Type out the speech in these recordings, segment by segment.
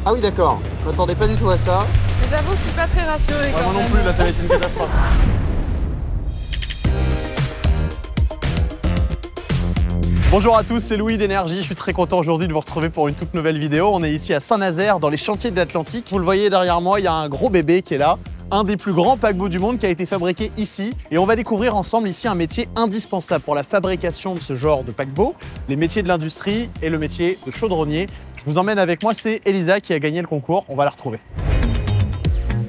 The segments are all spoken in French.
Ah oui, d'accord. Je m'attendais pas du tout à ça. Mais j'avoue que je suis pas très rassurée quand Moi même. non plus, là, ça va être une catastrophe. Bonjour à tous, c'est Louis d'Énergie. Je suis très content aujourd'hui de vous retrouver pour une toute nouvelle vidéo. On est ici à Saint-Nazaire, dans les chantiers de l'Atlantique. Vous le voyez derrière moi, il y a un gros bébé qui est là. Un des plus grands paquebots du monde qui a été fabriqué ici. Et on va découvrir ensemble ici un métier indispensable pour la fabrication de ce genre de paquebot, les métiers de l'industrie et le métier de chaudronnier. Je vous emmène avec moi, c'est Elisa qui a gagné le concours. On va la retrouver.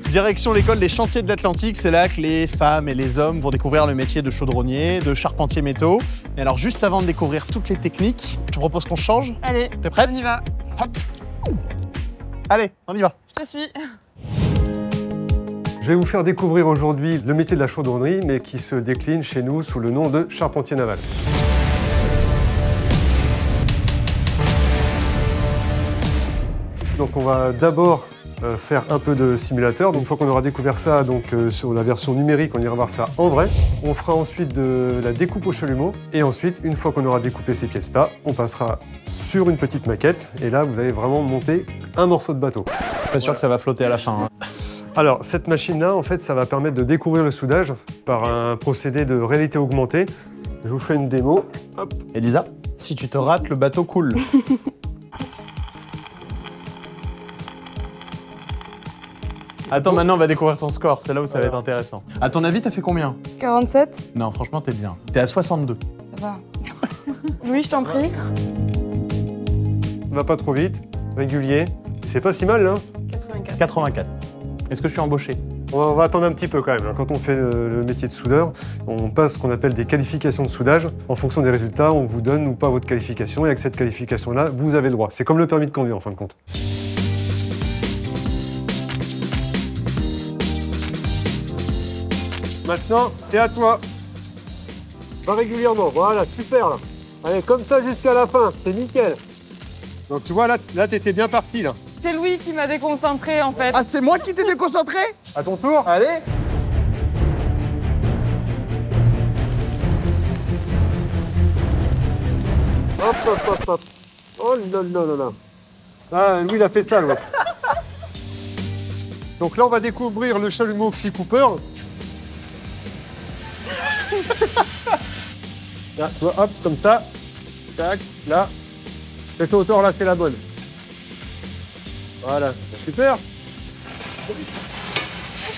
Direction l'école des chantiers de l'Atlantique, c'est là que les femmes et les hommes vont découvrir le métier de chaudronnier, de charpentier métaux. Et alors juste avant de découvrir toutes les techniques, je te propose qu'on change. Allez, T'es prête? on y va. Hop. Allez, on y va. Je te suis. Je vais vous faire découvrir aujourd'hui le métier de la chaudronnerie, mais qui se décline chez nous sous le nom de charpentier naval. Donc on va d'abord faire un peu de simulateur. Donc, une fois qu'on aura découvert ça sur la version numérique, on ira voir ça en vrai. On fera ensuite de la découpe au chalumeau. Et ensuite, une fois qu'on aura découpé ces pièces-là, on passera sur une petite maquette. Et là, vous allez vraiment monter un morceau de bateau. Je suis pas sûr que ça va flotter à la fin. Hein. Alors, cette machine-là, en fait, ça va permettre de découvrir le soudage par un procédé de réalité augmentée. Je vous fais une démo. Hop. Elisa, si tu te rates, le bateau coule. Attends, maintenant on va découvrir ton score, c'est là où ça va être intéressant. À ton avis, t'as fait combien? 47. Non, franchement, t'es bien. T'es à 62. Ça va. Louis, je t'en prie. On va pas trop vite, régulier. C'est pas si mal, hein? 84. 84. Est-ce que je suis embauché? On va attendre un petit peu quand même. Quand on fait le métier de soudeur, on passe ce qu'on appelle des qualifications de soudage. En fonction des résultats, on vous donne ou pas votre qualification. Et avec cette qualification-là, vous avez le droit. C'est comme le permis de conduire en fin de compte. Maintenant, c'est à toi. Va régulièrement. Voilà, super là. Allez, comme ça jusqu'à la fin. C'est nickel. Donc tu vois, là t'étais bien parti là. C'est Louis qui m'a déconcentré en fait. Ah, c'est moi qui t'ai déconcentré? À ton tour. Allez. Hop, hop, hop, hop. Oh là là là là. Ah, lui, il a fait ça, l'autre. Donc là, on va découvrir le chalumeau Oxy Cooper. Là, tu vois, hop, comme ça. Tac, là. Cette hauteur-là, c'est la bonne. Voilà, super.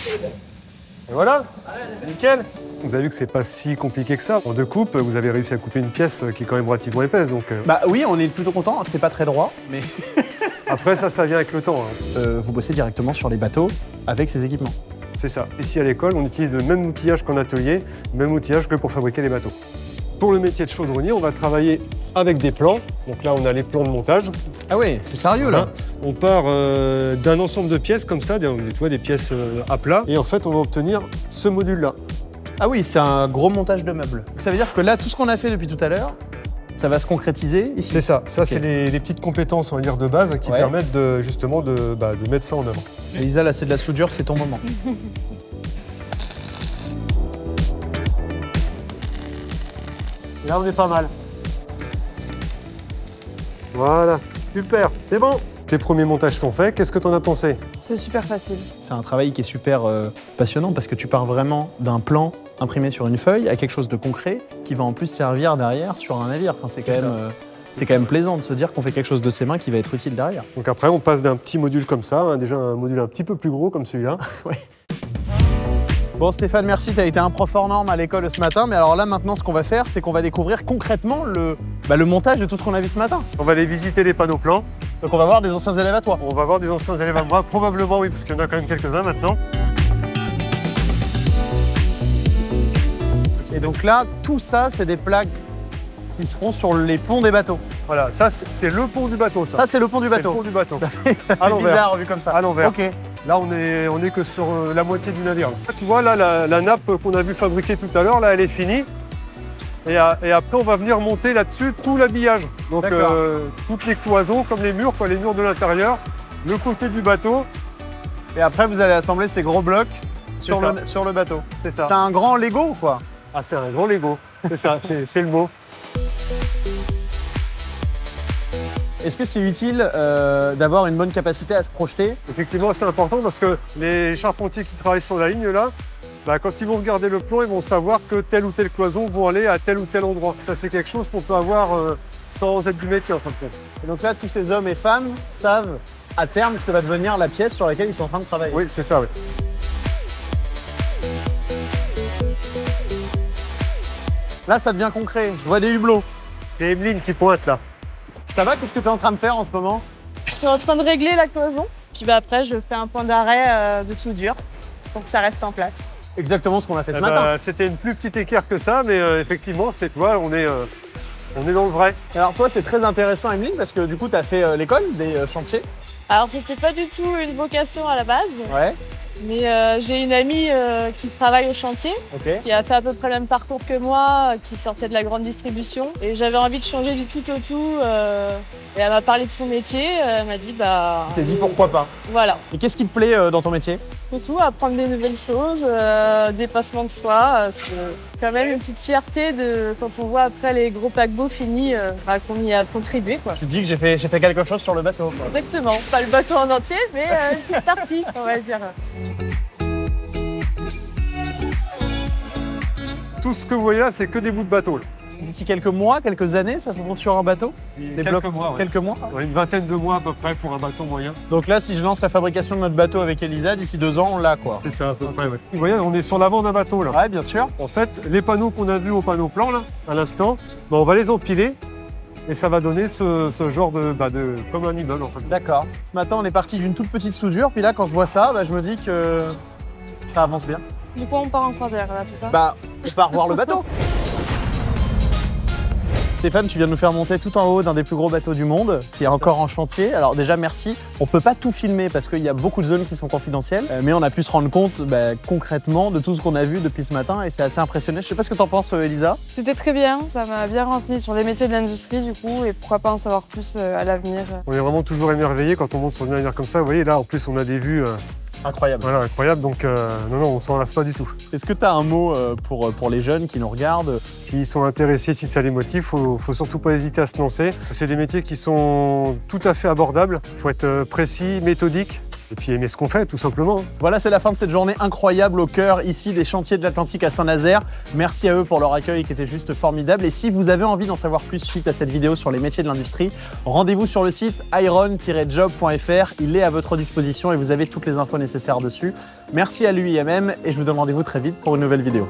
Et voilà, nickel. Vous avez vu que c'est pas si compliqué que ça. En deux coupes, vous avez réussi à couper une pièce qui est quand même relativement épaisse. Donc, Bah oui, on est plutôt content. C'est pas très droit, mais après, ça vient avec le temps. Hein. vous bossez directement sur les bateaux avec ces équipements. C'est ça. Ici à l'école, on utilise le même outillage qu'en atelier, le même outillage que pour fabriquer les bateaux. Pour le métier de chaudronnier, on va travailler avec des plans. Donc là, on a les plans de montage. Ah oui, c'est sérieux là. On part d'un ensemble de pièces comme ça, tu vois, des pièces à plat. Et en fait, on va obtenir ce module-là. Ah oui, c'est un gros montage de meubles. Ça veut dire que là, tout ce qu'on a fait depuis tout à l'heure, ça va se concrétiser ici. C'est ça. Ça, Ok. c'est les petites compétences, on va dire, de base qui permettent justement de mettre ça en œuvre. Elisa, là, c'est de la soudure, c'est ton moment. Et là, on est pas mal. Voilà, super, c'est bon. Tes premiers montages sont faits, qu'est-ce que t'en as pensé? C'est super facile. C'est un travail qui est super passionnant parce que tu pars vraiment d'un plan imprimé sur une feuille à quelque chose de concret qui va en plus servir derrière sur un navire. Enfin, c'est quand même plaisant de se dire qu'on fait quelque chose de ses mains qui va être utile derrière. Donc après, on passe d'un petit module comme ça, hein, déjà un module un petit peu plus gros comme celui-là. Ouais. Bon Stéphane, merci, tu as été un prof hors norme à l'école ce matin, mais alors là maintenant ce qu'on va faire, c'est qu'on va découvrir concrètement le montage de tout ce qu'on a vu ce matin. On va aller visiter les panneaux plans. Donc on va voir des anciens élèves à toi. On va voir des anciens élèves à moi, probablement oui, parce qu'il y en a quand même quelques-uns maintenant. Et donc là, tout ça, c'est des plaques qui seront sur les ponts des bateaux. Voilà, ça c'est le pont du bateau, ça. Ça, c'est le pont du C'est le bateau. pont du bateau. Ça fait À l'envers. bizarre vu comme ça. À l'envers. Ok. Là, on est que sur la moitié du navire. Là, tu vois, là, la nappe qu'on a vu fabriquer tout à l'heure, là, elle est finie. Et après, on va venir monter là-dessus tout l'habillage. Donc, toutes les cloisons, comme les murs de l'intérieur, le côté du bateau. Et après, vous allez assembler ces gros blocs sur ça. le bateau. C'est ça. C'est un grand Lego ou quoi? Ah, c'est un grand Lego. C'est ça, c'est le mot. Est-ce que c'est utile d'avoir une bonne capacité à se projeter? Effectivement, c'est important parce que les charpentiers qui travaillent sur la ligne là, bah, quand ils vont regarder le plan, ils vont savoir que telle ou telle cloison vont aller à tel ou tel endroit. Ça, c'est quelque chose qu'on peut avoir sans être du métier en fin de compte. Et donc là, tous ces hommes et femmes savent à terme ce que va devenir la pièce sur laquelle ils sont en train de travailler. Oui, c'est ça, oui. Là, ça devient concret. Je vois des hublots. C'est Emeline qui pointe là. Ça va? Qu'est-ce que tu es en train de faire en ce moment? Je suis en train de régler la cloison. Puis après, je fais un point d'arrêt de soudure pour que ça reste en place. Exactement ce qu'on a fait ce matin. C'était une plus petite équerre que ça, mais effectivement, c'est toi, on est dans le vrai. Alors toi, c'est très intéressant, Emeline, parce que du coup, tu as fait l'école des chantiers. Alors, c'était pas du tout une vocation à la base, Ouais, mais j'ai une amie qui travaille au chantier, ok. qui a fait à peu près le même parcours que moi, qui sortait de la grande distribution. Et j'avais envie de changer du tout au tout. Et elle m'a parlé de son métier, elle m'a dit bah. Tu t'es dit pourquoi pas. Voilà, Et qu'est-ce qui te plaît dans ton métier? tout, apprendre des nouvelles choses, dépassement de soi, parce que quand même une petite fierté de quand on voit après les gros paquebots finis qu'on y a contribué quoi. Tu te dis que j'ai fait quelque chose sur le bateau, quoi. Exactement, pas le bateau en entier, mais une petite partie, on va dire. Tout ce que vous voyez là, c'est que des bouts de bateau. Là. D'ici quelques mois, quelques années, ça se retrouve sur un bateau? Des blocs, mois, ouais. Quelques mois. Ouais, une vingtaine de mois à peu près pour un bateau moyen. Donc là, si je lance la fabrication de notre bateau avec Elisa, d'ici 2 ans, on l'a, quoi. C'est ça à peu près, ouais. Vous voyez, on est sur l'avant d'un bateau là. Ouais, bien sûr. En fait, les panneaux qu'on a vus au panneau plan là, à l'instant, bah, on va les empiler et ça va donner ce genre de comme un immeuble en fait. D'accord. Ce matin, on est parti d'une toute petite soudure, puis là, quand je vois ça, je me dis que ça avance bien. Du coup, on part en croisière là, c'est ça? Bah, on part voir le bateau. Stéphane, tu viens de nous faire monter tout en haut d'un des plus gros bateaux du monde, qui est encore en chantier. Alors déjà, merci. On peut pas tout filmer parce qu'il y a beaucoup de zones qui sont confidentielles, mais on a pu se rendre compte concrètement de tout ce qu'on a vu depuis ce matin et c'est assez impressionnant. Je sais pas ce que t'en penses, Elisa. C'était très bien, ça m'a bien renseigné sur les métiers de l'industrie du coup, et pourquoi pas en savoir plus à l'avenir. On est vraiment toujours émerveillé quand on monte sur une navire comme ça. Vous voyez là, en plus, on a des vues Incroyable. voilà, incroyables, donc non, on s'en lasse pas du tout. Est-ce que tu as un mot pour les jeunes qui nous regardent? S'ils sont intéressés, si ça les motive, faut surtout pas hésiter à se lancer. C'est des métiers qui sont tout à fait abordables. Il faut être précis, méthodique. Et puis aimer ce qu'on fait, tout simplement. Voilà, c'est la fin de cette journée incroyable au cœur ici des chantiers de l'Atlantique à Saint-Nazaire. Merci à eux pour leur accueil qui était juste formidable. Et si vous avez envie d'en savoir plus suite à cette vidéo sur les métiers de l'industrie, rendez-vous sur le site iron-job.fr. Il est à votre disposition et vous avez toutes les infos nécessaires dessus. Merci à l'UIMM et je vous donne rendez-vous très vite pour une nouvelle vidéo.